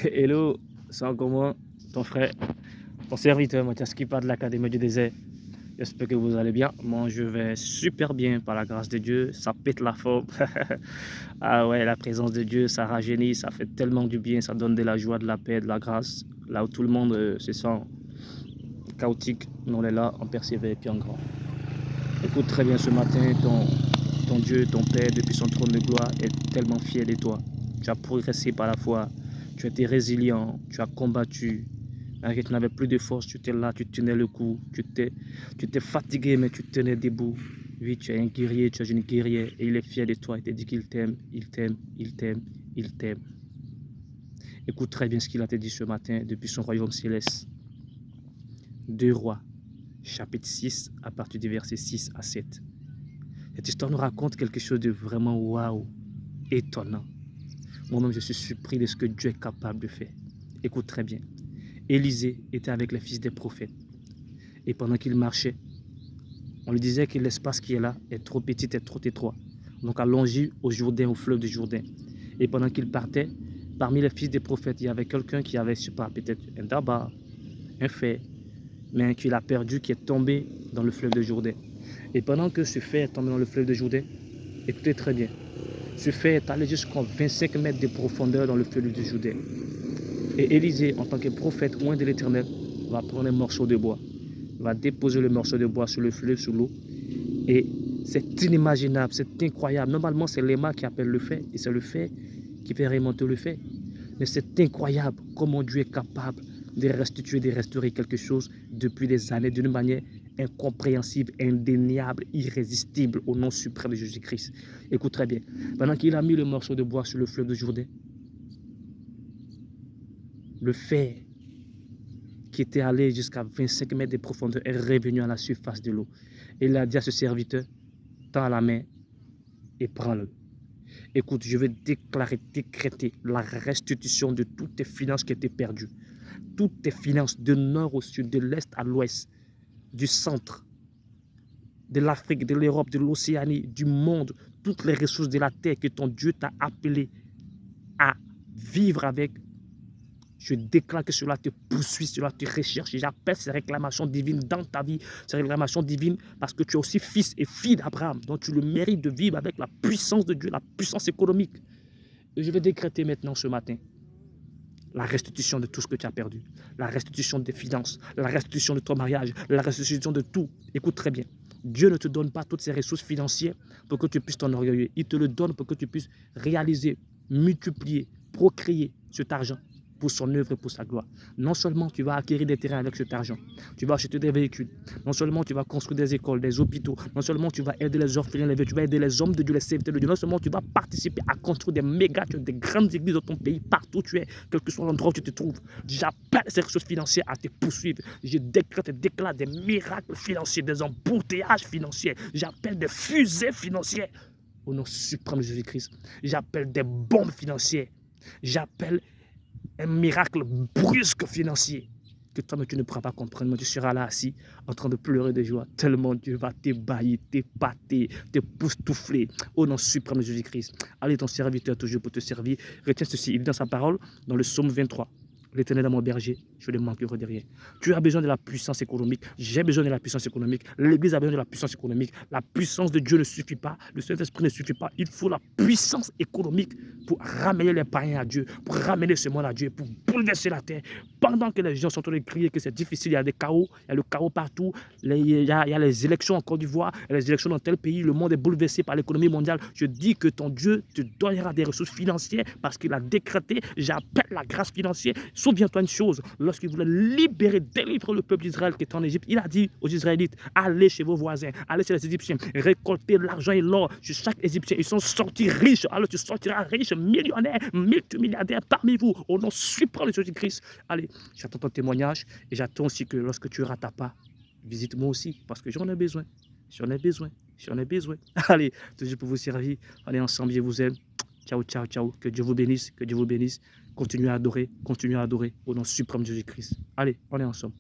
Hello, c'est encore moi, ton frère, ton serviteur Mathias Kipa de l'Académie du désert. J'espère que vous allez bien. Moi, je vais super bien par la grâce de Dieu. Ça pète la forme. Ah ouais, la présence de Dieu, ça rajeunit, ça fait tellement du bien. Ça donne de la joie, de la paix, de la grâce. Là où tout le monde se sent chaotique, nous on est là, on persévère et puis en grand. Écoute très bien ce matin, ton Dieu, ton Père, depuis son trône de gloire, est tellement fier de toi. Tu as progressé par la foi, tu as été résilient, tu as combattu. Malgré que tu n'avais plus de force, tu étais là, tu tenais le coup, tu t'es fatigué, mais tu tenais debout. Oui, tu es un guerrier, tu es une guerrière, et il est fier de toi, il te dit qu'il t'aime, il t'aime, il t'aime, il t'aime. Écoute très bien ce qu'il a te dit ce matin depuis son royaume céleste. 2 Rois, chapitre 6, à partir du verset 6 à 7. Cette histoire nous raconte quelque chose de vraiment waouh, étonnant. Moi-même, je suis surpris de ce que Dieu est capable de faire. Écoute très bien. Élisée était avec les fils des prophètes. Et pendant qu'il marchait, on lui disait que l'espace qui est là est trop petit et trop étroit. Donc allongé au Jourdain, au fleuve du Jourdain. Et pendant qu'il partait, parmi les fils des prophètes, il y avait quelqu'un qui avait, je sais pas, peut-être un tabac, un fer, mais qu'il a perdu, qui est tombé dans le fleuve du Jourdain. Et pendant que ce fer est tombé dans le fleuve du Jourdain, écoutez très bien, ce fer est allé jusqu'à 25 mètres de profondeur dans le fleuve du Jourdain. Et Élisée, en tant que prophète loin de l'Éternel, va prendre un morceau de bois, va déposer le morceau de bois sur le fleuve, sous l'eau. Et c'est inimaginable, c'est incroyable. Normalement, c'est l'aimant qui appelle le fait, et c'est le fait qui fait remonter le fait. Mais c'est incroyable comment Dieu est capable de restituer, de restaurer quelque chose depuis des années d'une manière incompréhensible, indéniable, irrésistible au nom suprême de Jésus-Christ. Écoute très bien. Pendant qu'il a mis le morceau de bois sur le fleuve de Jourdain, le fer qui était allé jusqu'à 25 mètres de profondeur est revenu à la surface de l'eau. Et il a dit à ce serviteur, tends la main et prends-le. Écoute, je vais déclarer, décréter la restitution de toutes tes finances qui étaient perdues. Toutes tes finances de nord au sud, de l'est à l'ouest, du centre, de l'Afrique, de l'Europe, de l'Océanie, du monde, toutes les ressources de la terre que ton Dieu t'a appelé à vivre avec. Je déclare que cela te poursuit, cela te recherche. J'appelle ces réclamations divines dans ta vie, ces réclamations divines parce que tu es aussi fils et fille d'Abraham. Donc tu le mérites de vivre avec la puissance de Dieu, la puissance économique. Et je vais décréter maintenant ce matin la restitution de tout ce que tu as perdu, la restitution des finances, la restitution de ton mariage, la restitution de tout. Écoute très bien. Dieu ne te donne pas toutes ces ressources financières pour que tu puisses t'enorgueillir. Il te le donne pour que tu puisses réaliser, multiplier, procréer cet argent pour son œuvre et pour sa gloire. Non seulement tu vas acquérir des terrains avec cet argent, tu vas acheter des véhicules, non seulement tu vas construire des écoles, des hôpitaux, non seulement tu vas aider les orphelins, les vieux, tu vas aider les hommes de Dieu, les serviteurs de Dieu, non seulement tu vas participer à construire des méga, des grandes églises dans ton pays, partout où tu es, quel que soit l'endroit où tu te trouves. J'appelle ces ressources financières à te poursuivre. Je décrète et déclare des miracles financiers, des embouteillages financiers. J'appelle des fusées financières au nom suprême de Jésus-Christ. J'appelle des bombes financières. J'appelle un miracle brusque financier que toi-même tu ne pourras pas comprendre, mais tu seras là assis en train de pleurer de joie, tellement Dieu va t'ébahir, t'épater, te poustoufler au nom suprême de Jésus-Christ. Allez, ton serviteur toujours pour te servir. Retiens ceci, il dit dans sa parole, dans le psaume 23. L'Éternel est mon berger, je ne manquerai de rien. Tu as besoin de la puissance économique, j'ai besoin de la puissance économique, l'Église a besoin de la puissance économique. La puissance de Dieu ne suffit pas, le Saint-Esprit ne suffit pas. Il faut la puissance économique pour ramener les païens à Dieu, pour ramener ce monde à Dieu, pour bouleverser la terre. Pendant que les gens sont en train de crier que c'est difficile, il y a des chaos, il y a le chaos partout, il y a les élections en Côte d'Ivoire, il y a les élections dans tel pays, le monde est bouleversé par l'économie mondiale. Je dis que ton Dieu te donnera des ressources financières parce qu'il a décrété, j'appelle la grâce financière. Souviens-toi une chose, lorsqu'il voulait libérer, délivrer le peuple d'Israël qui est en Égypte, il a dit aux Israélites, allez chez vos voisins, allez chez les Égyptiens, récoltez l'argent et l'or chez chaque Égyptien. Ils sont sortis riches, alors tu sortiras riche, millionnaire, multimilliardaire parmi vous, au nom suprême de Jésus-Christ. Allez, j'attends ton témoignage et j'attends aussi que lorsque tu auras ta part, visite-moi aussi parce que j'en ai besoin, j'en ai besoin, j'en ai besoin. Allez, toujours pour vous servir, on est ensemble, je vous aime. Ciao, ciao, ciao. Que Dieu vous bénisse, que Dieu vous bénisse. Continuez à adorer au nom suprême de Jésus-Christ. Allez, on est ensemble.